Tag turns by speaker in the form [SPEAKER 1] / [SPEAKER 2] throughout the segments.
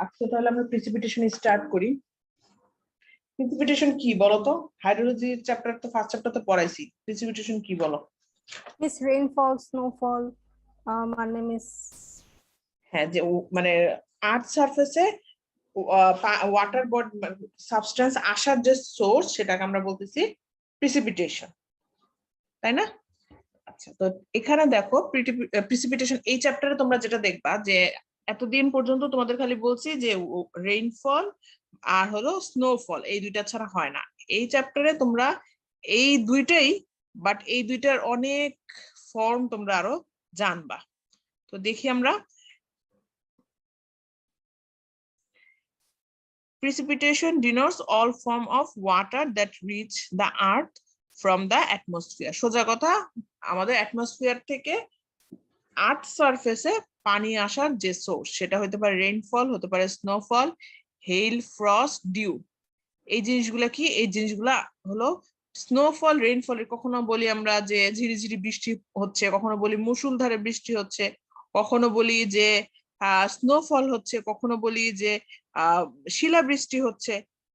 [SPEAKER 1] আজকে তাহলে আমরা প্রিসিপিটেশন স্টার্ট করি। প্রিসিপিটেশন কি বলতো? হাইড্রোলজি চ্যাপ্টার তো ফার্স্ট চ্যাপ্টার তো পড়াইছি। প্রিসিপিটেশন কি বলো?
[SPEAKER 2] Miss rainfall, snowfall, মানে মিস
[SPEAKER 1] হ্যাঁ, যে মানে আর্থ সারফেসে ওয়াটার বডি সাবস্টেন্স আসার যে সোর্স সেটাকে আমরা বলতেছি প্রিসিপিটেশন, তাই না? আচ্ছা, তো এখানে দেখো প্রিসিপিটেশন এই চ্যাপ্টারে তোমরা যেটা দেখবা যে এতদিন পর্যন্ত তোমাদের খালি বলছি যে রেইনফল আর হলো স্নোফল, এই দুইটা ছাড়া হয় না। এই চ্যাপ্টারে তোমরা এই দুইটাই, বাট এই দুইটার অনেক ফর্ম তোমরা আরো জানবা। তো দেখি আমরা। Precipitation denotes all form of water that reach the earth from the atmosphere. সোজা কথা, আমাদের অ্যাটমসফিয়ার থেকে আর্থ সারফেসে পানি আসার যে সোর্স সেটা হতে পারে রেইনফল, হতে পারে স্নোফল, হেইল, ফ্রস্ট, ডিউ। এই জিনিসগুলা কি? এই জিনিসগুলা হলো স্নোফল, রেইনফলের কখনো বলি আমরা যে ঝিরিঝিরি বৃষ্টি হচ্ছে, কখনো বলি মুষলধারে বৃষ্টি হচ্ছে, কখনো বলি যে স্নোফল হচ্ছে, কখনো বলি যে শিলাবৃষ্টি হচ্ছে।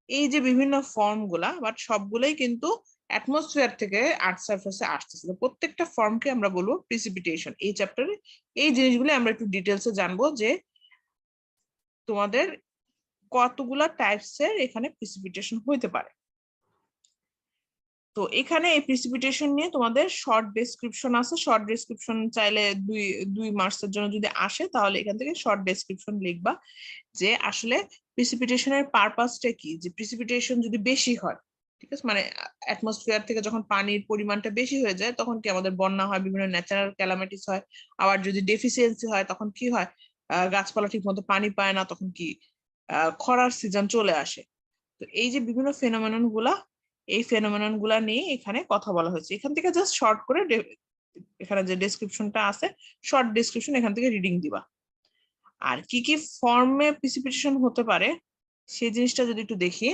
[SPEAKER 1] এই যে বিভিন্ন ফর্ম গুলা, বাট সবগুলাই কিন্তু অ্যাটমসফিয়ার থেকে আর্থ সারফেসে আসতেছে। প্রত্যেকটা ফর্মকে আমরা বলবো প্রিসিপিটেশন। এই চ্যাপ্টারে এই জিনিসগুলো আমরা একটু ডিটেলসে জানবো যে তোমাদের কতগুলা টাইপস এর এখানে প্রিসিপিটেশন হইতে পারে। তো এখানে এই প্রিসিপিটেশন নিয়ে তোমাদের শর্ট ডেসক্রিপশন আছে। শর্ট ডেসক্রিপশন চাইলে দুই মার্কসের জন্য যদি আসে তাহলে এখান থেকে শর্ট ডেসক্রিপশন লিখবা যে আসলে প্রিসিপিটেশনের পারপাসটা কি। যে প্রিসিপিটেশন যদি বেশি হয়, ঠিক আছে, মানে অ্যাটমসফিয়ার থেকে যখন পানির পরিমাণটা বেশি হয়ে যায় তখন কি আমাদের বন্যা হয়, বিভিন্ন ন্যাচারাল ক্যালামিটিস হয়। আবার যদি ডেফিসিয়েন্সি হয় তখন কি হয়, গাছপালা ঠিক মতো পানি পায় না, তখন কি খরার সিজন চলে আসে। তো এই যে বিভিন্ন ফেনোমেনন গুলা, এই ফেনোমেনন গুলা নিয়ে এখানে কথা বলা হয়েছে। এখান থেকে জাস্ট শর্ট করে এখানে যে ডেসক্রিপশনটা আছে, শর্ট ডেসক্রিপশন এখান থেকে রিডিং দিবা। আর কি কি ফর্মে প্রিসিপিটেশন হতে পারে সেই জিনিসটা যদি একটু দেখি,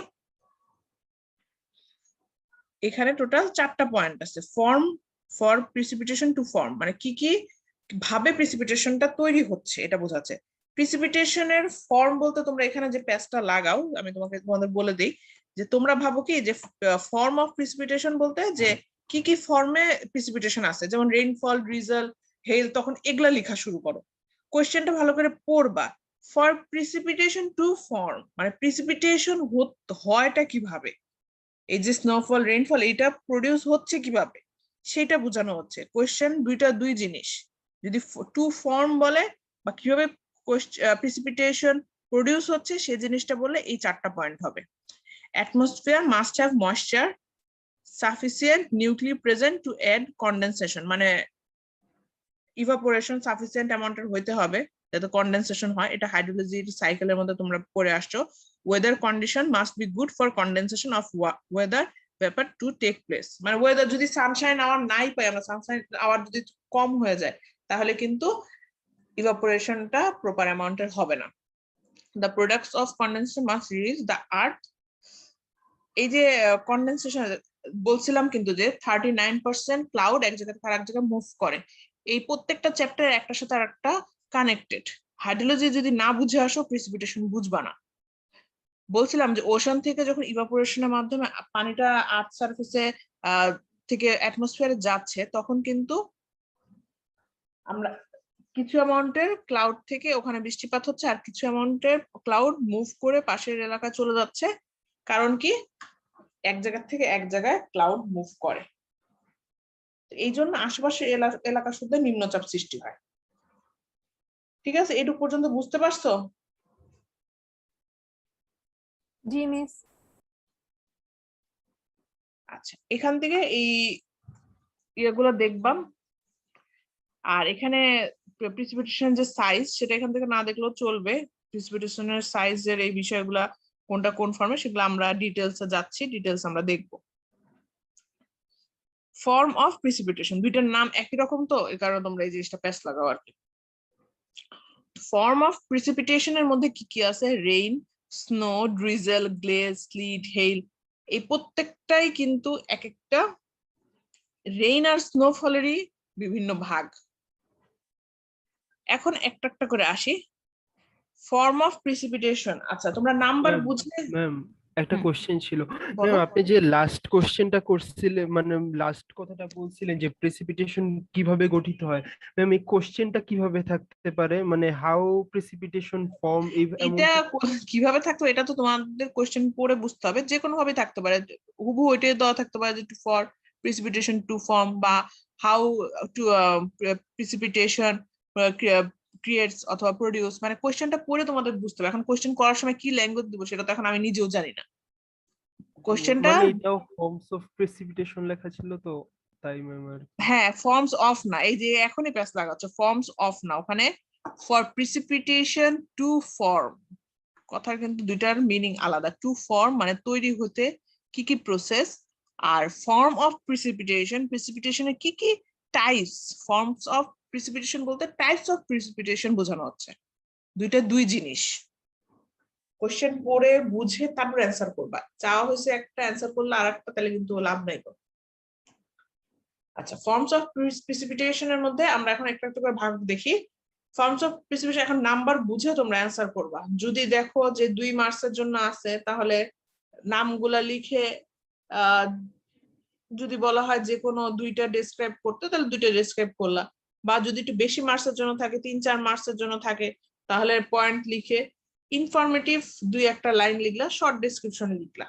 [SPEAKER 1] এখানে টোটাল 4টা পয়েন্ট আছে। Form for precipitation to form, মানে কি কি ভাবে প্রিসিপিটেশনটা তৈরি হচ্ছে এটা বোঝাচ্ছে। প্রিসিপিটেশনের ফর্ম বলতে তোমরা এখানে যে প্যাচটা লাগাও, আমি তোমাদের বলে দিই যে তোমরা ভাবো কি যে ফর্ম অফ প্রিসিপিটেশন বলতে যে কি কি ফর্মে প্রিসিপিটেশন আছে, যেমন রেইনফল, ড্রিজল, হেল, তখন এগুলা লেখা শুরু করো। কোয়েশ্চেনটা ভালো করে পড়বা। ফর প্রিসিপিটেশন টু ফর্ম মানে প্রিসিপিটেশন হয়টা কিভাবে, এই যে স্নোফল, রেইনফল, এটা প্রডিউস হচ্ছে কিভাবে সেটা বোঝানো হচ্ছে। কোয়েশ্চেন দুই জিনিস। যদি টু ফর্ম বলে বা কিভাবে প্রিসিপিটেশন প্রডিউস হচ্ছে সেই জিনিসটা বললে এই 4টা পয়েন্ট হবে। Atmosphere must have moisture sufficient nuclear present to aid condensation, মানে ইভাপোরেশন সাফিসিয়েন্ট অ্যামাউন্টের হইতে হবে যাতে কন্ডেনসেশন হয়। এটা হাইড্রোলজির সাইকেলের মধ্যে তোমরা পড়ে আসছো। Weather condition must be good for condensation of weather vapour to take place, মানে ওয়েদার যদি সানশাইন আওয়ার নাই পাই আমরা, সানশাইন আওয়ার যদি কম হয়ে যায় তাহলে কিন্তু ইভাপোরেশনটা প্রপার অ্যামাউন্টের হবে না। The products of condensation must reach the earth. এই যে কন্ডেনসেশন বলছিলাম কিন্তু যে 39% ক্লাউড এক জায়গা থেকে আরেক জায়গায় মুভ করে। এই প্রত্যেকটা চ্যাপ্টার একটার সাথে আরেকটা কানেক্টেড। হাইড্রোলজি যদি না বুঝে আসো প্রিসিপিটেশন বুঝবা না। বলছিলাম যে ওশান থেকে যখন ইভাপোরেশনের মাধ্যমে পানিটা আর্থ সারফেসে থেকে অ্যাটমসফিয়ারে যাচ্ছে তখন কিন্তু আমরা কিছু অ্যামাউন্টের ক্লাউড থেকে ওখানে বৃষ্টিপাত হচ্ছে আর কিছু অ্যামাউন্টের ক্লাউড মুভ করে পাশের এলাকায় চলে যাচ্ছে। কারণ কি, এক জায়গা থেকে এক জায়গায় ক্লাউড মুভ করে, এই জন্য আশেপাশের এলাকা শুদ্ধ নিম্নচাপ সৃষ্টি হয়। ঠিক আছে, এটুকু পর্যন্ত বুঝতে পারছো?
[SPEAKER 2] জি মিস।
[SPEAKER 1] আচ্ছা, এখান থেকে এই ইয়েগুলো দেখবাম। আর এখানে প্রিসিপিটেশন যে সাইজ সেটা এখান থেকে না দেখলেও চলবে। প্রিসিপিটেশনের সাইজের এই বিষয়গুলা কোনটা কোন ফর্মে সেগুলো আমরা ডিটেলসে যাচ্ছি, ডিটেলস আমরা দেখবো। ফর্ম অফ প্রিসিপিটেশন দুইটার নাম একই রকম, তো এই কারণে তোমরা এই জিনিসটা প্যাচ লাগাও আর কি। ফর্ম অফ প্রিসিপিটেশন এর মধ্যে কি কি আছে? Rain, snow, drizzle, glaze, sleet, hail, এই প্রত্যেকটাই কিন্তু এক একটা রেইন আর স্নোফলেরই বিভিন্ন ভাগ। এখন একটা একটা করে আসি। ফর্ম অফ প্রিসিপিটেশন, আচ্ছা তোমরা নাম্বার বুঝলে
[SPEAKER 3] ম্যাম একটা
[SPEAKER 1] হুম,
[SPEAKER 3] কোশ্চেন ছিল
[SPEAKER 1] বলো।
[SPEAKER 3] ম্যাম, আপনি যে লাস্ট কোশ্চেনটা করছিলেন, মানে লাস্ট কথাটা বলছিলেন যে প্রেসিপিটেশন কিভাবে গঠিত হয়, ম্যাম এই কোশ্চেনটা কিভাবে থাকতে পারে, মানে হাউ প্রেসিপিটেশন ফর্ম এমন
[SPEAKER 1] এটা কিভাবে থাকতো, এটা তো তোমাদের কোশ্চেন পড়ে বুঝতে হবে, যে কোনো ভাবে থাকতে পারে, হুবহু ওইটাই দেওয়া থাকতে পারে যে ফর প্রিসিপিটেশন টু ফর্ম, বা হাউ টু প্রিসিপিটেশন ক্রিয়েটস অথবা প্রডিউস, মানে কোশ্চেনটা পড়ে তোমাদের বুঝতে হবে। এখন কোশ্চেন করার সময় কি ল্যাঙ্গুয়েজ দিব সেটা তো এখন আমি নিজেও জানি না। কোশ্চেনটা
[SPEAKER 3] মানে এটাও ফর্মস অফ প্রেসিপিটেশন লেখা ছিল তো, তাই ম্যাম আর কি।
[SPEAKER 1] হ্যাঁ ফর্মস অফ না, এই যে এখনই প্যাচ লাগাচ্ছে, ফর্মস অফ না, ওখানে ফর প্রিসিপিটেশন টু ফর্ম, কথার কিন্তু দুইটার মিনিং আলাদা। টু ফর্ম মানে তৈরি হতে কি কি প্রসেস, আর ফর্ম অফ প্রিসিপিটেশন, প্রিসিপিটেশনের কি কি টাইপস, ফর্মস অফ প্রিসিপিটেশন বলতে টাইপস অফ প্রিসিপিটেশন বোঝানো হচ্ছে, দুইটা দুই জিনিস। কোশ্চেন পড়ে বুঝে তারপর অ্যান্সার করবা, চাওয়া হয়েছে একটা অ্যান্সার করলে আর একটা, তাহলে কিন্তু লাভ নাই তো। আচ্ছা, ফর্মস অফ প্রিসিপিটেশনের মধ্যে আমরা এখন একটা একটা করে ভাগ দেখি। ফর্মস অফ প্রিসিপিটেশন, এখন নাম্বার বুঝে তোমরা অ্যান্সার করবা। যদি দেখো যে 2 মার্কসের জন্য আছে, তাহলে নামগুলা লিখে যদি বলা হয় যে কোনো দুইটা ডেসক্রাইব করতে, তাহলে দুইটা ডেসক্রাইব করলা। বা যদি একটু বেশি মার্কসের জন্য থাকে, 3-4 মার্কসের জন্য থাকে, তাহলে পয়েন্ট লিখে ইনফরমেটিভ 2-একটা লাইন লিখলা, শর্ট ডেসক্রিপশন লিখলা।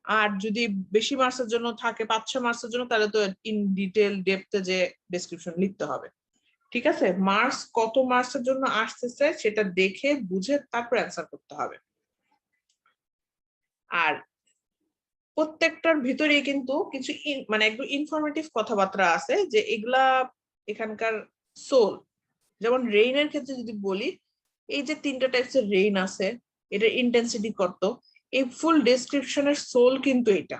[SPEAKER 1] আর যদি বেশি মার্কসের জন্য থাকে, 5-6 মার্কসের জন্য, তাহলে তো ইন ডিটেল ডেপথে যে ডেসক্রিপশন লিখতে হবে। ঠিক আছে, মার্কস কত মার্কসের জন্য আসতেছে সেটা দেখে বুঝে তারপর অ্যান্সার করতে হবে। আর প্রত্যেকটার ভিতরে কিন্তু কিছু মানে একদম ইনফরমেটিভ কথাবার্তা আছে, যে এগুলা এখানকার সোল। যেমন রেইনের ক্ষেত্রে যদি বলি, এই যে 3টা টাইপসের রেইন আছে, এটার ইন্টেন্সিটি কত, এই ফুল ডেসক্রিপশনের সোল কিন্তু এটা।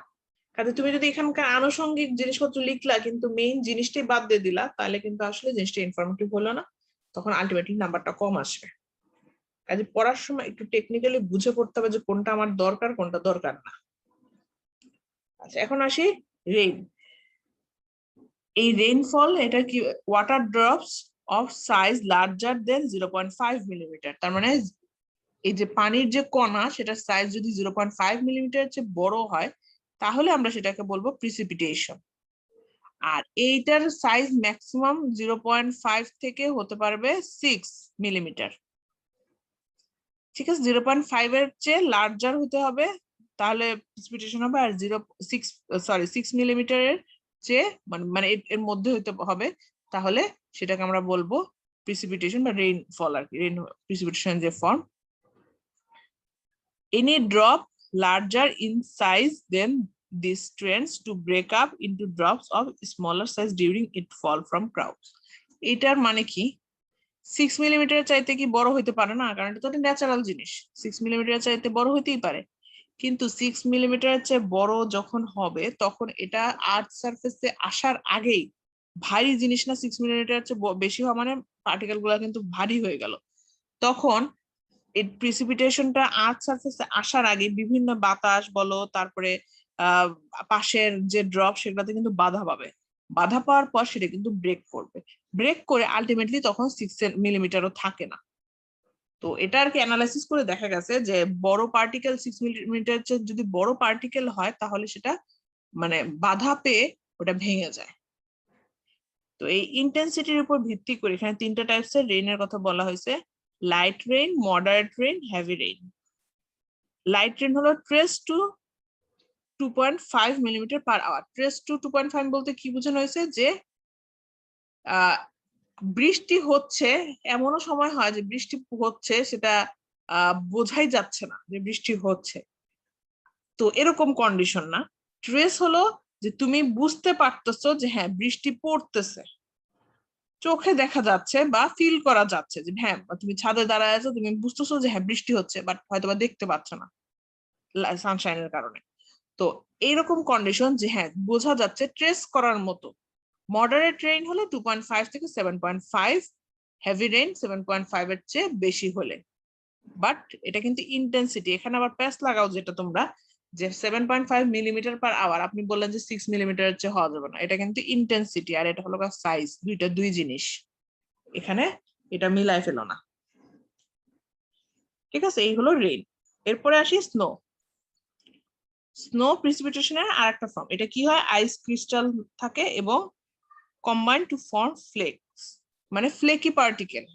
[SPEAKER 1] কাজে তুমি যদি এখানকার আনুষঙ্গিক জিনিসপত্র লিখলা কিন্তু মেইন জিনিসটাই বাদ দিয়ে দিলা, তাহলে কিন্তু আসলে জিনিসটা ইনফরমেটিভ হলো না, তখন আলটিমেটলি নাম্বারটা কম আসবে। কাজে পড়ার সময় একটু টেকনিক্যালি বুঝে পড়তে হবে যে কোনটা আমার দরকার, কোনটা দরকার না। আচ্ছা, এখন আসি রেইন। এই রেইনফল, এটা কি, water drops of size larger then 0.5 millimetre, তার মানে এই যে পানির যে কণা, সেটার সাইজ যদি 0.5 মিলিমিটার চেয়ে বড় হয়, তাহলে আমরা সেটাকে বলবো প্রিসিপিটেশন। আর এইটার সাইজ ম্যাক্সিমাম 0.5 থেকে হতে পারবে 6 মিলিমিটার। ঠিক আছে, 0.5 এর চেয়ে লার্জার হতে হবে, তাহলে প্রিসিপিটেশন হবে। আর 6 মিলিমিটারের চেয়ে মানে এর মধ্যে হতে হবে, তাহলে সেটাকে আমরা বলবো প্রিসিপিটেশন বা রেইনফল আর কি, রেইন প্রিসিপিটেশন যে form. Any drop larger in size than this tends to break up into drops of smaller size during it fall from clouds. এটার মানে কি, 6 মিলিমিটার চাইতে কি বড় হইতে পারে না, কারণ এটা তো একটা ন্যাচারাল জিনিস, 6 মিলিমিটার চাইতে বড় হইতেই পারে। কিন্তু 6 মিলিমিটার চেয়ে বড় যখন হবে, তখন এটা আর্থ সারফেসে আসার আগেই ভারী জিনিস না, 6 মিলিমিটার চেয়ে বেশি হওয়া মানে পার্টিকেল গুলা কিন্তু ভারী হয়ে গেল। তখন এই প্রিসিপিটেশনটা আর্থ সারফেসে আসার আগে বিভিন্ন বাতাস বলো, তারপরে পাশের যে ড্রপ, সেগুলোতে কিন্তু বাধা পাবে। বাধা পাওয়ার পর সেটা কিন্তু ব্রেক করবে, ব্রেক করে আলটিমেটলি তখন 6 মিলিমিটারও থাকে না। তো এটা আর কি অ্যানালাইসিস করে দেখা গেছে যে বড় পার্টিকেল 6 মিলিমিটার যদি বড় পার্টিকেল হয়, তাহলে সেটা মানে বাধা পেয়ে ওটা ভেঙে যায়। তো এই ইন্টেন্সিটির উপর ভিত্তি করে এখানে 3টা টাইপসের রেইনের কথা বলা হয়েছে: light rain, moderate rain, heavy rain. Light rain হলো trace to 2.5 millimetre per hour. Trace to 2.5 বলতে কি বোঝানো হয়েছে, যে বৃষ্টি হচ্ছে, এমনও সময় হয় যে বৃষ্টি হচ্ছে, সেটা বোঝাই যাচ্ছে না যে বৃষ্টি হচ্ছে, তো এরকম কন্ডিশন না। ট্রেস হলো যে তুমি বুঝতে পারতেছো যে হ্যাঁ বৃষ্টি পড়তেছে, চোখে দেখা যাচ্ছে বা ফিল করা যাচ্ছে, যে হ্যাঁ তুমি ছাদে দাঁড়ায় আছো, তুমি বুঝতেছো যে হ্যাঁ বৃষ্টি হচ্ছে, বাট হয়তো বা দেখতে পাচ্ছ না সানশাইনের কারণে। তো এইরকম কন্ডিশন যে হ্যাঁ বোঝা যাচ্ছে, ট্রেস করার মতো। মডারেট রেইন হলে 2.5 থেকে 7.5, হেভি রেইন 7.5 এর চেয়ে বেশি হলে। বাট এটা কিন্তু ইন্টেন্সিটি, এখানে আবার প্যাচ লাগাও যেটা তোমরা, যে 7.5 মিলিমিটার পার আওয়ার, আপনি বললেন যে 6 মিলিমিটারের চেয়ে হওয়া যাবে না, এটা কিন্তু ইন্টেন্সিটি আর এটা হলো সাইজ, দুইটা দুই জিনিস, এখানে এটা মিলাই ফেলো না। ঠিক আছে, এই হলো রেইন। এরপরে আসি স্নো। স্নো প্রিসিপিটেশনের আর একটা ফর্ম। এটা কি হয়, আইস ক্রিস্টাল থাকে এবং কম্বাইন টু ফর্ম ফ্লেক্স, মানে ফ্লেকি পার্টিকেল।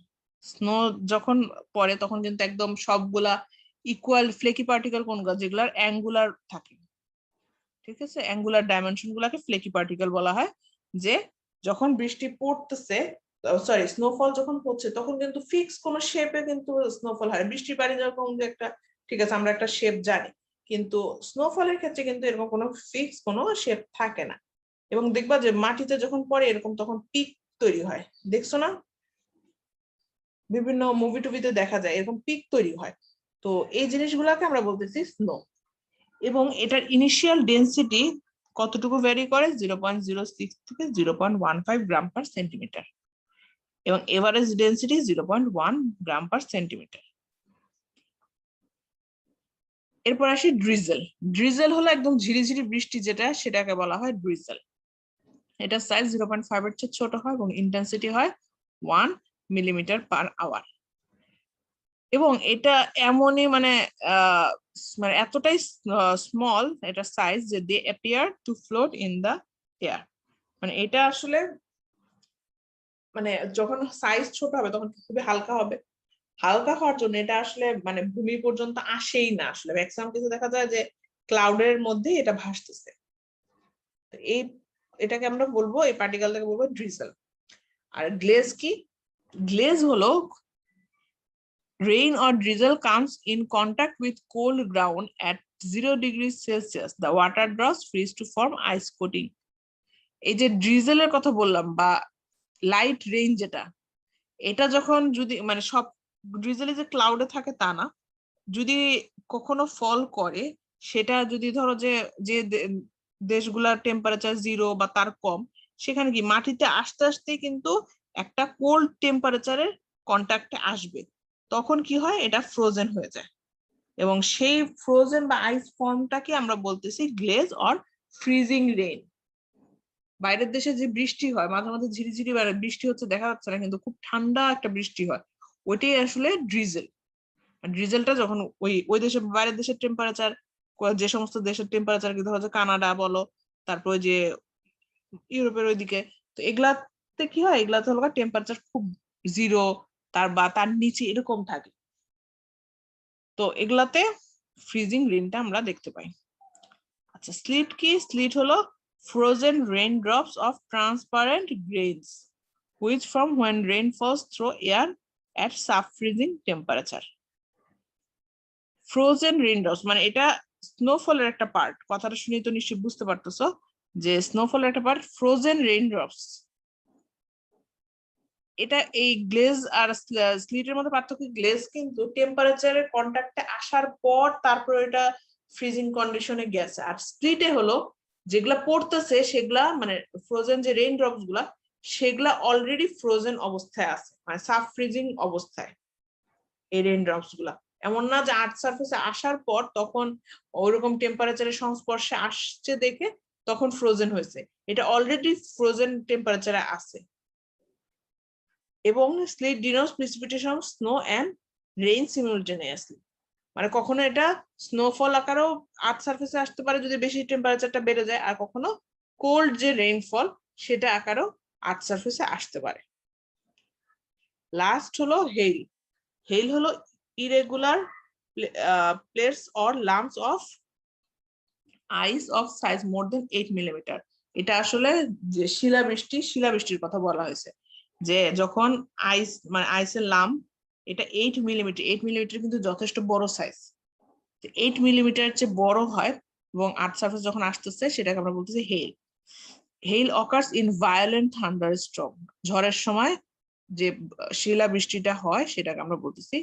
[SPEAKER 1] স্নো যখন পড়ে তখন কিন্তু একদম সবগুলা ইকুয়াল ফ্লেকি পার্টিকেল কোনগুলো, যেগুলার অ্যাঙ্গুলার থাকে, ঠিক আছে, অ্যাঙ্গুলার ডাইমেনশন গুলাকে ফ্লেকি পার্টিকেল বলা হয়। যে যখন বৃষ্টি পড়তেছে, সরি স্নোফল যখন হচ্ছে, তখন কিন্তু ফিক্স কোন শেপে কিন্তু স্নোফল হয়। বৃষ্টির পানি যখন যে একটা, ঠিক আছে, আমরা একটা শেপ জানি, কিন্তু স্নোফলের ক্ষেত্রে কিন্তু এরকম কোনো ফিক্স কোনো শেপ থাকে না। এবং দেখবা যে মাটিতে যখন পড়ে এরকম তখন পিক তৈরি হয়, দেখছো না, বিভিন্ন মুভি টুভিতে দেখা যায় এরকম পিক তৈরি হয়। তো এই জিনিসগুলোকে আমরা বলতেছি স্নো। এবং এটার ইনিশিয়াল ডেন্সিটি কতটুকু ভ্যারি করে, 0.06 থেকে 0.15 গ্রাম পার সেন্টিমিটার, এবং এভারেজ ডেন্সিটি 0.1 গ্রাম পার সেন্টিমিটার। এরপর আসি ড্রিজেল। ড্রিজেল হলো একদম ঝিরিঝিরি বৃষ্টি যেটা, সেটাকে বলা হয় ড্রিজেল। এটা সাইজ 0.5 এর চেয়ে ছোট হয় এবং ইন্টেন্সিটি হয় 1 মিলিমিটার পার আওয়ার। এবং এটা এমনই মানে মানে এতটাই স্মল এটা সাইজ যে they appear to float in the air. মানে এটা আসলে মানে যখন সাইজ ছোট হবে তখন খুবই হালকা হবে। হালকা হওয়ার জন্য এটা আসলে মানে ভূমি পর্যন্ত আসেই না। আসলে ম্যাক্সিমাম কিছু দেখা যায় যে ক্লাউডের মধ্যে এটা ভাসতেছে। এই এটাকে আমরা বলবো, এই পার্টিকেলটাকে বলবো ড্রিজেল। আর গ্লেজ কি? গ্লেজ হলো rain or drizzle comes in contact with cold ground at 0 degrees Celsius. The water drops freeze to form ice coating. এই যে ড্রিজেলের কথা বললাম বা লাইট রেইন, যেটা এটা যখন যদি মানে সব ড্রিজেলে যে ক্লাউডে থাকে তা না, যদি কখনো ফল করে, সেটা যদি ধরো যে যে দেশগুলার টেম্পারেচার 0 বা তার কম, সেখানে কি মাটিতে আস্তে আস্তে কিন্তু একটা কোল্ড টেম্পারেচারের কন্ট্যাক্টে আসবে, তখন কি হয়, এটা ফ্রোজেন হয়ে যায়। এবং সেই ফ্রোজেন বা আইস ফর্মটাকে আমরা বলতেছি গ্লেজ অর ফ্রিজিং রেইন। বাইরের দেশে যে বৃষ্টি হয়, মাঝে মাঝে ঝিরিঝিরি বৃষ্টি হচ্ছে দেখা যাচ্ছে না, কিন্তু খুব ঠান্ডা একটা বৃষ্টি হয়, ওইটাই আসলে ড্রিজেল। ড্রিজেলটা যখন ওই ওই দেশের বাইরের দেশের টেম্পারেচার, যে সমস্ত দেশের টেম্পারেচার কি ধরো যে কানাডা বলো, তারপরে যে ইউরোপের ওইদিকে, তো এগুলাতে কি হয়, এগুলাতে হলো টেম্পারেচার খুব 0 তার নিচে এরকম থাকে, তো এগুলাতে ফ্রিজিং রেইনটা আমরা দেখতে পাই। আচ্ছা, স্লিট কি? স্লিট হলো frozen rain drops of transparent grains which from when rain falls through air at sub-freezing temperature. Frozen raindrops মানে এটা স্নোফলের একটা পার্ট। কথাটা শুনে তো নিশ্চয়ই বুঝতে পারতেছো যে স্নোফলের একটা পার্ট ফ্রোজেন রেইনড্রপস। এটা এই গ্লেজ আর স্লিটের মধ্যে পার্থক্য, গ্লেজ কিন্তু টেম্পারেচারের কন্ট্যাক্টে আসার পর তারপর এটা ফ্রিজিং কন্ডিশনে গেছে, আর স্প্লিটে হলো যেগুলা পড়তেছে সেগুলা মানে ফ্রোজেন যে রেইন ড্রপস গুলা, সেগুলা অলরেডি ফ্রোজেন অবস্থায় আছে, মানে সাব ফ্রিজিং অবস্থায় এই রেইন ড্রপস গুলা। এমন না যে আর্থ সারফেসে আসার পর তখন ওইরকম টেম্পারেচারের সংস্পর্শে আসছে দেখে তখন ফ্রোজেন হয়েছে, এটা অলরেডি ফ্রোজেন টেম্পারেচারে আছে। এবং sleet denotes precipitation of snow and rain simultaneously, মানে কখনো এটা স্নোফল আকারেও আর্থ সারফেসে আসতে পারে যদি বেশি টেম্পারেচারটা বেড়ে যায়, আর কখনো কোল্ড যে রেইনফল সেটা আকারেও আর্থ সারফেসে আসতে পারে। লাস্ট হলো হেইল। হেইল হলো irregular plates or lumps of ice of size more than 8 millimetre. এটা আসলে যে শিলাবৃষ্টির কথা বলা হয়েছে, যে যখন আইস মানে আইসের লাম্প এটা 8 মিলিমিটার, 8 মিলিমিটার কিন্তু যথেষ্ট বড় সাইজ, 8 মিলিমিটার চেয়ে বড় হয় এবং আর্থ সারফেস যখন আসতেছে সেটাকে আমরা বলতেছি hail. Hail occurs in violent thunder storm, ঝড়ের সময় যে শিলাবৃষ্টিটা হয় সেটাকে আমরা বলতেছি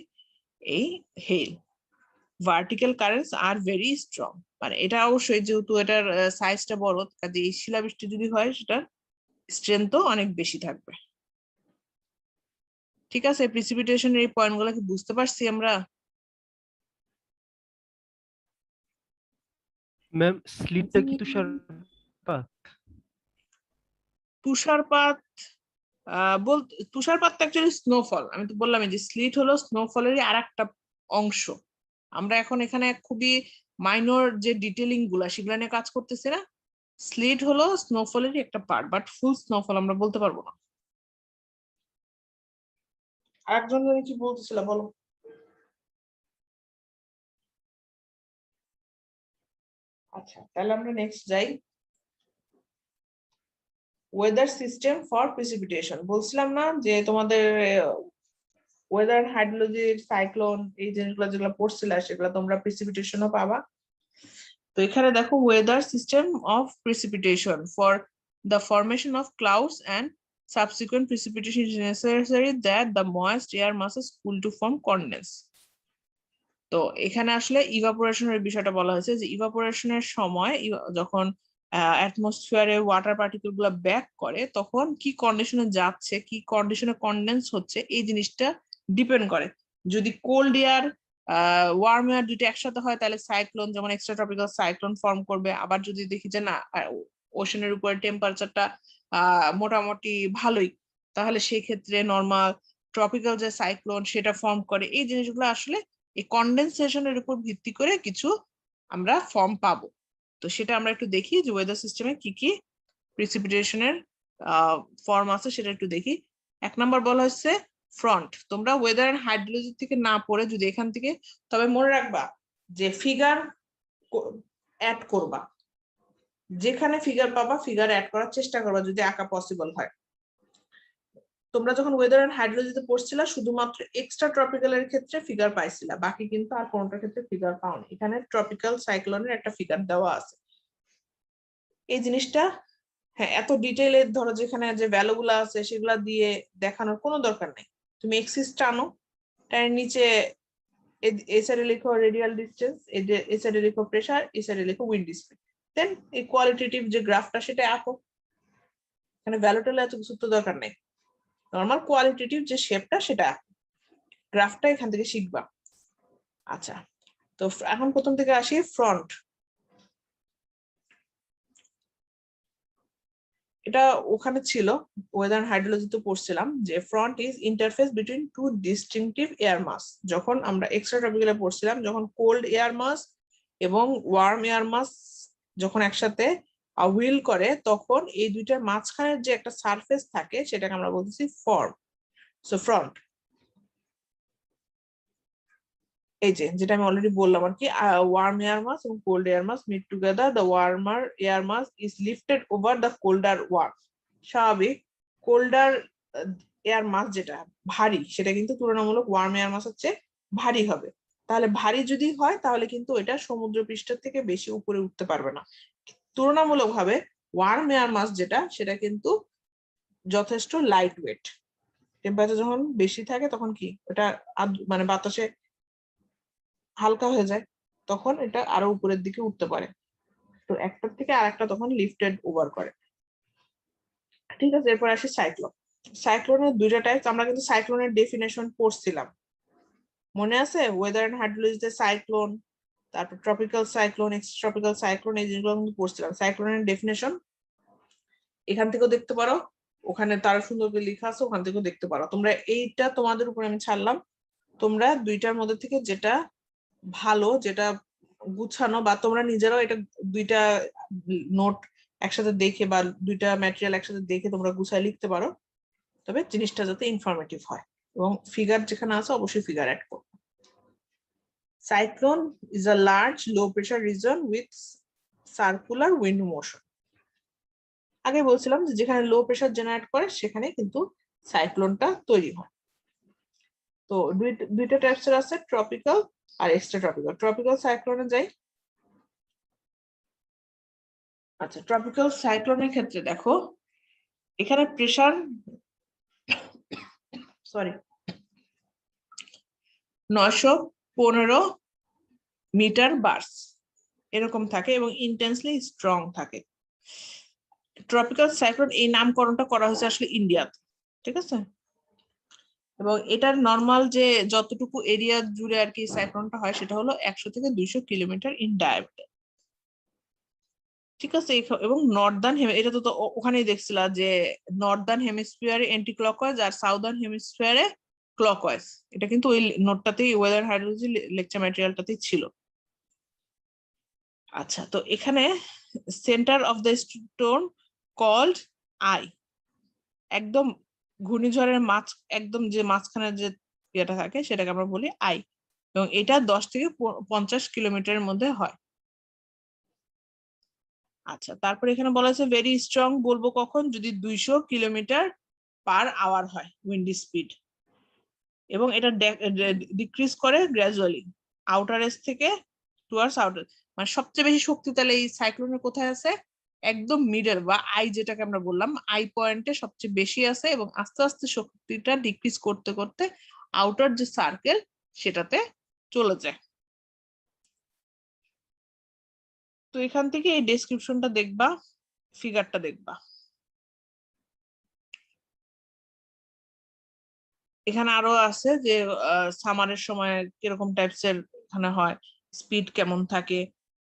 [SPEAKER 1] এই hail. Vertical currents are very strong, মানে এটা অবশ্যই যেহেতু এটার সাইজটা বড়, কাজে এই শিলাবৃষ্টি যদি হয় সেটার স্ট্রেংথও অনেক বেশি থাকবে। ঠিক আছে, প্রিসিপিটেশনের এই পয়েন্টগুলো কি বুঝতে পারছি আমরা?
[SPEAKER 3] ম্যাম স্লিটটা কি তুষারপাত?
[SPEAKER 1] তুষারপাত তুষারপাত তো অ্যাকচুয়ালি স্নোফল। আমি তো বললাম যে স্লিট হলো স্নোফলেরই আর একটা অংশ। আমরা এখন এখানে খুবই মাইনর যে ডিটেলিং গুলা সেগুলা নিয়ে কাজ করতেছি না। স্লিট হলো স্নোফলেরই একটা পার্ট, বাট ফুল স্নোফল আমরা বলতে পারবো না। আরেকজন কি বলতেছিল বলো। আচ্ছা, তাহলে আমরা নেক্সট যাই। ওয়েদার সিস্টেম ফর প্রিসিপিটেশন, বলছিলাম না যে তোমাদের ওয়েদার হাইড্রোলজি সাইক্লোন এই জিনিসগুলো যেগুলো পড়ছিল সেগুলো তোমরা প্রিসিপিটেশনও পাবা। তো এখানে দেখো weather system of precipitation for the formation of clouds and subsequent precipitation is necessary that the moist air masses cool to form condense. তো এখানে আসলে ইভাপোরেশনের বিষয়টা বলা হয়েছে যে ইভাপোরেশনের সময় যখন অ্যাটমসফিয়ারে ওয়াটার পার্টিকেল গুলা ব্যাক করে তখন কি কন্ডিশনে যাচ্ছে, কি কন্ডিশনে কন্ডেন্স হচ্ছে, এই জিনিসটা ডিপেন্ড করে। যদি কোল্ড এয়ার ওয়ার্ম এয়ার দুটো একসাথে হয় তাহলে সাইক্লোন, যেমন এক্সট্রা ট্রপিক্যাল সাইক্লোন ফর্ম করবে। আবার যদি দেখি যে না ওশানের উপরে টেম্পারেচারটা মোটামুটি ভালোই, তাহলে সেই ক্ষেত্রে নর্মাল ট্রপিক্যাল যে সাইক্লোন সেটা ফর্ম করে। এই জিনিসগুলো আসলে এই কন্ডেনসেশনের উপর ভিত্তি করে কিছু আমরা ফর্ম পাবো। তো সেটা আমরা একটু দেখি যে ওয়েদার সিস্টেমে কি কি প্রিসিপিটেশনের ফর্ম আছে সেটা একটু দেখি। 1 নাম্বার বলা হচ্ছে ফ্রন্ট। তোমরা ওয়েদার এন্ড হাইড্রোলজি থেকে না পড়ে যদি এখান থেকে, তবে মনে রাখবা যে ফিগার অ্যাড করবা, যেখানে ফিগার পাবা ফিগার অ্যাড করার চেষ্টা করবা যদি আঁকা পসিবল হয়। তোমরা যখন ওয়েদার এন্ড হাইড্রোলজিতে পড়ছিলা শুধুমাত্র এক্সট্রা ট্রপিক্যালের ক্ষেত্রে ফিগার পাইছিলা, বাকি কিন্তু আর কোনটার ক্ষেত্রে ফিগার পাওনি। এখানে ট্রপিক্যাল সাইক্লোনের একটা ফিগার দেওয়া আছে। এই জিনিসটা হ্যাঁ এত ডিটেইলে ধরো যেখানে যে ভ্যালুগুলো আছে সেগুলা দিয়ে দেখানোর কোনো দরকার নেই। তুমি এক্সিস টানো, তার নিচে এই সাইডে লিখো রেডিয়াল ডিসটেন্স, এই সাইডে লিখো প্রেসার, এই সাইডে লিখো উইন্ড স্পিড, দেন এই কোয়ালিটেটিভ যে গ্রাফটা সেটা আঁকো। এখানে ভ্যালুটা এত কিছু তো দরকার নেই, নর্মাল কোয়ালিটেটিভ যে শেপটা সেটা গ্রাফটা এখান থেকে শিখবা। আচ্ছা, তো এখন প্রথম থেকে আসি ফ্রন্ট। এটা ওখানে ছিল ওয়েদার হাইড্রোলজিতে পড়ছিলাম যে front is interface between two distinctive air mass. যখন আমরা এক্সট্রা টপিক্যালে পড়ছিলাম যখন কোল্ড এয়ার মাস এবং ওয়ার্ম এয়ার মাস যখন একসাথে হুইল করে তখন এই দুইটার মাঝখানের যে একটা সারফেস থাকে সেটাকে আমরা বলতেছি ফর্ম। সো ফ্রন্ট এই যেটা আমি অলরেডি বললাম আর কি, ওয়ার্ম এয়ার মাস এবং cold air mass meet together, the warmer air mass is lifted over the colder warm. স্বাভাবিক কোল্ডার এয়ার মাস যেটা ভারী সেটা কিন্তু তুলনামূলক ওয়ার্ম এয়ার মাস হচ্ছে ভারী হবে। তাহলে ভারী যদি হয় তাহলে কিন্তু এটা সমুদ্র পৃষ্ঠ থেকে বেশি উপরে উঠতে পারবে না। তুলনামূলক ভাবে ওয়ার্ম এয়ার মাস যেটা সেটা কিন্তু যথেষ্ট লাইট ওয়েট। টেম্পারেচার যখন বেশি থাকে তখন কি ওটা মানে বাতাসে হালকা হয়ে যায়, তখন এটা আরো উপরের দিকে উঠতে পারে। তো একটার থেকে আরেকটা তখন লিফটেড ওভার করে। ঠিক আছে, এরপর আসি সাইক্লোন। সাইক্লোনের দুইটা টাইপ, আমরা কিন্তু সাইক্লোনের ডেফিনেশন পড়ছিলাম মনে আছে ওয়েদার এন্ড হাইড্রোলজিতে। সাইক্লোন, তারপর tropical cyclone, extra tropical cyclone, এই জিনিসগুলো কিন্তু পড়ছিলাম। সাইক্লোনের ডেফিনেশন এখান থেকেও দেখতে পারো, ওখানে তার সুন্দর করে লেখা আছে, ওখান থেকেও দেখতে পারো তোমরা। এইটা তোমাদের উপরে আমি ছাড়লাম, তোমরা দুইটার মধ্যে থেকে যেটা ভালো, যেটা গুছানো, বা তোমরা নিজেরাও এটা দুইটা নোট একসাথে দেখে বা দুইটা ম্যাটেরিয়াল একসাথে দেখে তোমরা গুছায় লিখতে পারো, তবে জিনিসটা যাতে ইনফরমেটিভ হয়। এবং ফিগার যেখানে আছে অবশ্যই ফিগার অ্যাড করো। Cyclone is a large low pressure reason with circular wind motion. আগে বলছিলাম যে যেখানে লো প্রেসার জেনারেট করে সেখানে কিন্তু সাইক্লোনটা তৈরি হয়। তো দুইটা টাইপসের আছে, ট্রপিক্যাল আর এক্সট্রা ট্রপিক্যাল। ট্রপিক্যাল সাইক্লোনে যাই। আচ্ছা, ট্রপিক্যাল সাইক্লোনের ক্ষেত্রে দেখো এখানে প্রেসার 915 মিটার বার্স এরকম থাকে এবং ইন্টেন্সলি স্ট্রং থাকে। ট্রপিক্যাল সাইক্লোন এই নামকরণটা করা হয়েছে আসলে ইন্ডিয়াতে, ঠিক আছে। এবং এটার নর্মাল যে যতটুকু এরিয়া জুড়ে আর কি সাইক্লোনটা হয় সেটা হলো 100 থেকে 200 কিলোমিটার ইন ডায়ামিটার, ঠিক আছে। এবং নর্দার্ন এটা তো ওখানেই দেখছিলা যে নর্দার্ন হেমিস্ফিয়ারে এন্টি ক্লকওয়াইজ আর সাউদার্ন হেমিস্ফিয়ারে ক্লকওয়াইজ। এটা কিন্তু ওই নোটটাতেই ওয়েদার হাইড্রোলজি লেকচার ম্যাটেরিয়ালটাতেই ছিল। আচ্ছা, তো এখানে centre of the storm called eye, একদম ঘূর্ণিঝড়ের একদম যে মাঝখানে যে ইয়েটা থাকে সেটাকে আমরা বলি আই, এবং এটা 10 থেকে 50 কিলোমিটারের মধ্যে হয়। আচ্ছা, তারপর এখানে বলা আছে ভেরি স্ট্রং বলবো কখন, যদি 200 কিলোমিটার পার আওয়ার হয় উইন্ডি স্পিড, এবং এটা ডিক্রিজ করে গ্র্যাজুয়ালি আউটার এজ থেকে টুয়ার্ডস আউটার। মানে সবচেয়ে বেশি শক্তি তাহলে এই সাইক্লোনের কোথায় আছে, একদম মিডল বা আই যেটাকে আমরা বললাম আই পয়েন্টে সবচেয়ে বেশি আছে, এবং আস্তে আস্তে শক্তিটা ডিক্রিজ করতে করতে আউটার যে সার্কেল সেটাতে চলে যায়। তো এখান থেকে এই ডেসক্রিপশনটা দেখবা, ফিগারটা দেখবা। এখানে আরো আছে যে সামারের সময় কিরকম টাইপস এর এখানে হয়, স্পিড কেমন থাকে,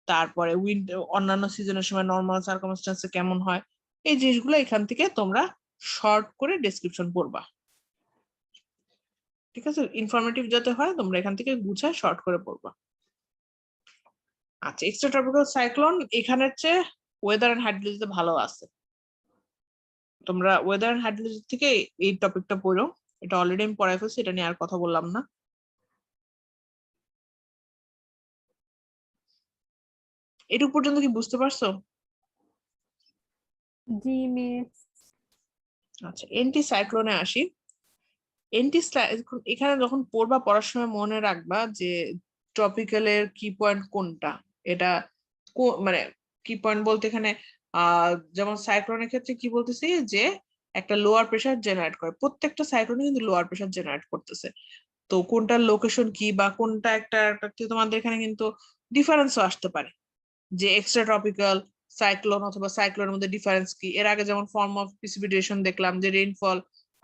[SPEAKER 1] তারপরে উইন্ড অন্যান্য সিজনের সময় নর্মাল সার্কামস্টেন্সে কেমন হয়, এই জিনিসগুলো এখান থেকে তোমরা শর্ট করে ডেসক্রিপশন পড়বা। ঠিক আছে, ইনফরমেটিভ যাতে হয় তোমরা এখান থেকে গুছায় শর্ট করে পড়বা। আচ্ছা, এক্সট্রা ট্রপিক্যাল সাইক্লোন এখানের চেয়ে ওয়েদার এন্ড হাইড্রোলজিতে ভালো আছে। তোমরা ওয়েদার এন্ড হাইড্রোলজি থেকে এই টপিকটা পড়ো, এটা অলরেডি আমি পড়াই ফেলছি, এটা নিয়ে আর কথা বললাম না। এটুকু পর্যন্ত কি বুঝতে পারছো?
[SPEAKER 2] জি মিস।
[SPEAKER 1] আচ্ছা, এন্টি সাইক্লোনে আসি। এখানে যখন পড়বা পড়ার সময় মনে রাখবা যে ট্রপিক্যালের কি পয়েন্ট কোনটা, এটা মানে কি পয়েন্ট বলতে এখানে যেমন সাইক্লোনের ক্ষেত্রে কি বলতেছি যে একটা লোয়ার প্রেসার জেনারেট করে, প্রত্যেকটা সাইক্লোনে কিন্তু লোয়ার প্রেসার জেনারেট করতেছে। তো কোনটার লোকেশন কি বা কোনটা একটা তোমাদের এখানে কিন্তু ডিফারেন্সও আসতে পারে, যে এক্সট্রা ট্রপিক্যাল সাইক্লোন অথবা সাইক্লোনের মধ্যে ডিফারেন্স কি। এর আগে যেমন ফর্ম অফ প্রিসিপিটেশন দেখলাম, যে রেইনফল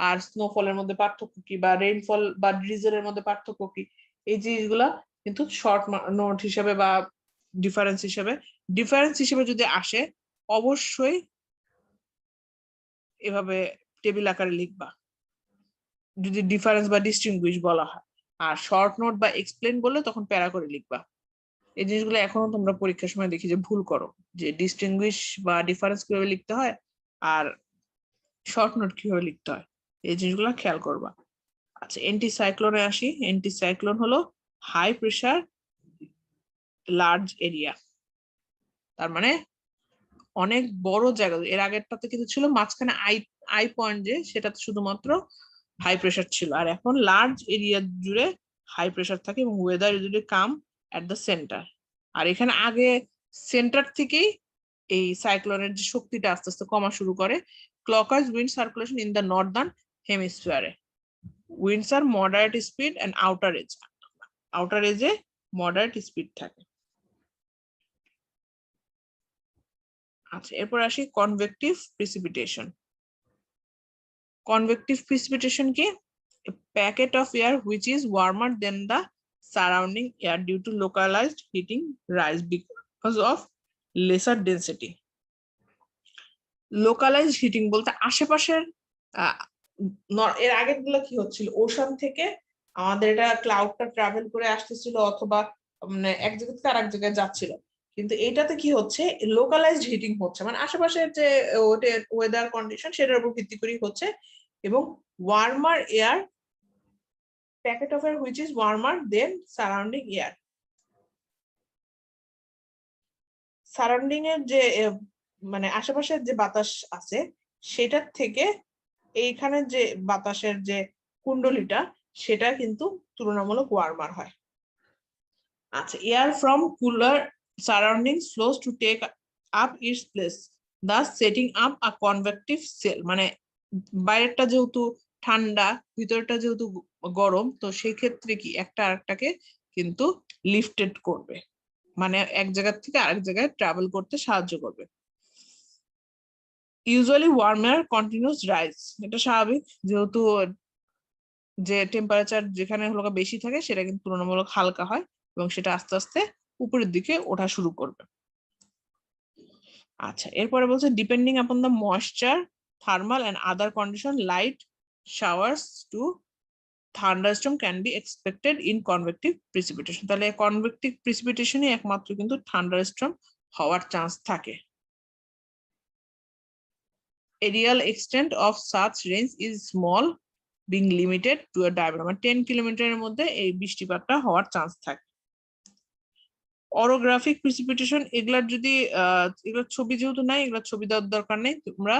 [SPEAKER 1] আর স্নোফলের মধ্যে পার্থক্য কি, বা রেইনফল বা ড্রিজেলের মধ্যে পার্থক্য কি, এই জিনিসগুলা কিন্তু শর্ট নোট হিসেবে বা ডিফারেন্স হিসেবে যদি আসে অবশ্যই এভাবে টেবিল আকারে লিখবা, যদি ডিফারেন্স বা ডিস্টিংগুইশ বলা হয়। আর শর্ট নোট বা এক্সপ্লেন বললে তখন প্যারা করে লিখবা। এই জিনিসগুলো এখনো তোমরা পরীক্ষার সময় দেখি যে ভুল করো, যে ডিস্টিংগুইশ বা ডিফারেন্স কিভাবে লিখতে হয় আর শর্ট নোট কিভাবে লিখতে হয়, এই জিনিসগুলো খেয়াল করবা। আচ্ছা, এন্টি সাইক্লোনে আসি। এন্টি সাইক্লোন হলো হাই প্রেসার লার্জ এরিয়া, তার মানে অনেক বড় জায়গা। এর আগেরটাতে কিন্তু ছিল মাঝখানে আই আই পয়েন্ট, যে সেটাতে শুধুমাত্র হাই প্রেসার ছিল, আর এখন লার্জ এরিয়া জুড়ে হাই প্রেসার থাকে এবং weather usually come at the centre. আর এখানে আগে সেন্টার থেকেই এই সাইক্লোনের যে শক্তিটা আস্তে আস্তে কমা শুরু করে। Clockwise wind circulation in the northern হেমিস্ফিয়ারে, winds are moderate speed and outer এজে মডারেট স্পিড থাকে। আচ্ছা, এরপর আসি কনভেকটিভ প্রিসিপিটেশন। কনভেকটিভ প্রিসিপিটেশন কি? A packet of air which is warmer than the surrounding air due to localized heating rise because of lesser density. Localized heating বলতে আশেপাশের এর আগের গুলো কি হচ্ছিল, ওশান থেকে আমাদের এটা ক্লাউডটা ট্রাভেল করে আসতেছিল অথবা মানে এক জায়গা থেকে আরেক জায়গায় যাচ্ছিল, কিন্তু এটাতে কি হচ্ছে, লোকালাইজড হিটিং হচ্ছে, মানে আশেপাশের যে ওয়েদার কন্ডিশন সেটার উপর ভিত্তি করেই হচ্ছে। এবং warmer air, packet of air which is warmer than surrounding air, surrounding এর যে মানে আশেপাশের যে বাতাস আছে সেটার থেকে এইখানে যে বাতাসের যে কুণ্ডলীটা সেটা কিন্তু তুলনামূলক ওয়ার্মার হয়। আচ্ছা, air from cooler surroundings flows to take up its place, thus setting up a convective cell. মানে বাইরেরটা যেহেতু ঠান্ডা, ভিতরটা যেহেতু গরম, তো সেই ক্ষেত্রে কি একটা আরেকটাকে কিন্তু লিফটেড করবে, মানে এক জায়গা থেকে আরেক জায়গায় ট্রাভেল করতে সাহায্য করবে। Usually warm air continues rise, এটা স্বাভাবিক, যেহেতু যে টেম্পারেচার যেখানে হলো বেশি থাকে সেটা কিন্তু তুলনামূলক হালকা হয় এবং সেটা আস্তে আস্তে উপরের দিকে ওঠা শুরু করবে। আচ্ছা, এরপরে বলছে depending upon the moisture, thermal and other condition, light showers to thunderstorm can be expected in convective precipitation. তাহলে কনভেক্টিভ প্রিসিপিটেশনে একমাত্র কিন্তু থান্ডারস্টর্ম হওয়ার চান্স থাকে। Aerial extent of such range is small, being limited to a diameter, মানে 10 কিলোমিটারের মধ্যে এই বৃষ্টিপাতটা হওয়ার চান্স থাকে। অরোগ্রাফিক প্রিসিপিটেশন, এগুলার যদি এগুলোর ছবি যেহেতু নাই, এগুলোর ছবি দেওয়ার দরকার নেই, তোমরা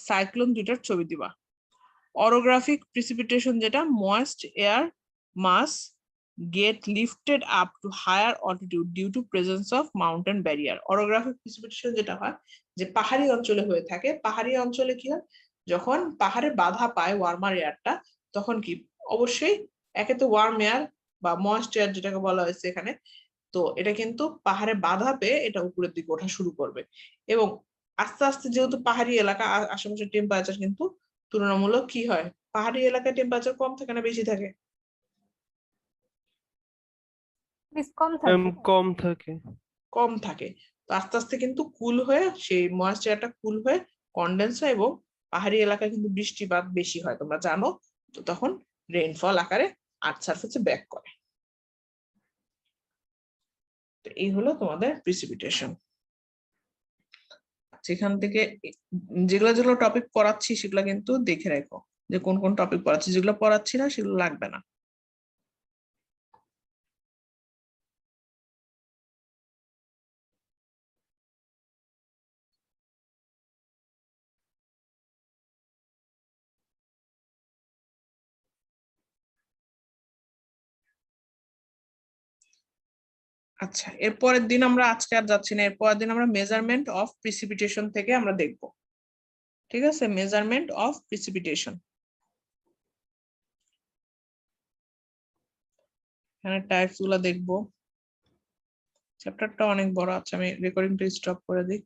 [SPEAKER 1] সাইক্লোন দুইটার ছবি দিবা। অরোগ্রাফিক প্রিসিপিটেশন যেটা, moist air mass get lifted up to higher altitude due to presence of mountain barrier. Orographic precipitation যেটা হয় যে পাহাড়ি অঞ্চলে হয়ে থাকে। পাহাড়ি অঞ্চলে কি হয়, যখন পাহাড়ে বাধা পায় ওয়ার্মার এয়ারটা, তখন কি অবশ্যই একে তো ওয়ার্ম এয়ার বা ময়েস্ট এয়ার যেটাকে বলা হয়েছে এখানে, তো এটা কিন্তু পাহাড়ে বাধা পেয়ে এটা উপরের দিকে ওঠা শুরু করবে। এবং আস্তে আস্তে যেহেতু পাহাড়ি এলাকা, আশেপাশে টেম্পারেচার কিন্তু তুলনামূলক কি হয়, পাহাড়ি এলাকায় টেম্পারেচার কম থাকে না বেশি থাকে?
[SPEAKER 2] মিস কম থাকে।
[SPEAKER 3] কম থাকে।
[SPEAKER 1] কম থাকে। তো আস্তে আস্তে কিন্তু কুল হয়ে সেই ময়েশ্চারটা কুল হয়ে কনডেন্স হয় এবং পাহাড়ি এলাকায় কিন্তু বৃষ্টিপাত বেশি হয়, তোমরা জানো। তো তখন রেইনফল আকারে আর্থ সারফেসে ব্যাক করে। তো এই হলো তোমাদের প্রিসিপিটেশন। সেখান থেকে যেগুলো যেগুলো টপিক পড়াচ্ছি সেগুলো কিন্তু দেখে রাখো, যে কোন কোন টপিক পড়াচ্ছি, যেগুলো পড়াচ্ছি না সেগুলো লাগবে না। আচ্ছা, এরপরের দিন আমরা আজকে আর যাচ্ছি না, এরপরের দিন আমরা মেজারমেন্ট অফ প্রিসিপিটেশন থেকে আমরা দেখব। ঠিক আছে, মেজারমেন্ট অফ প্রিসিপিটেশন। এখানে টাইপস গুলা দেখবো। চ্যাপ্টারটা অনেক বড় আছে, আমি রেকর্ডিংটা স্টপ করে দিই।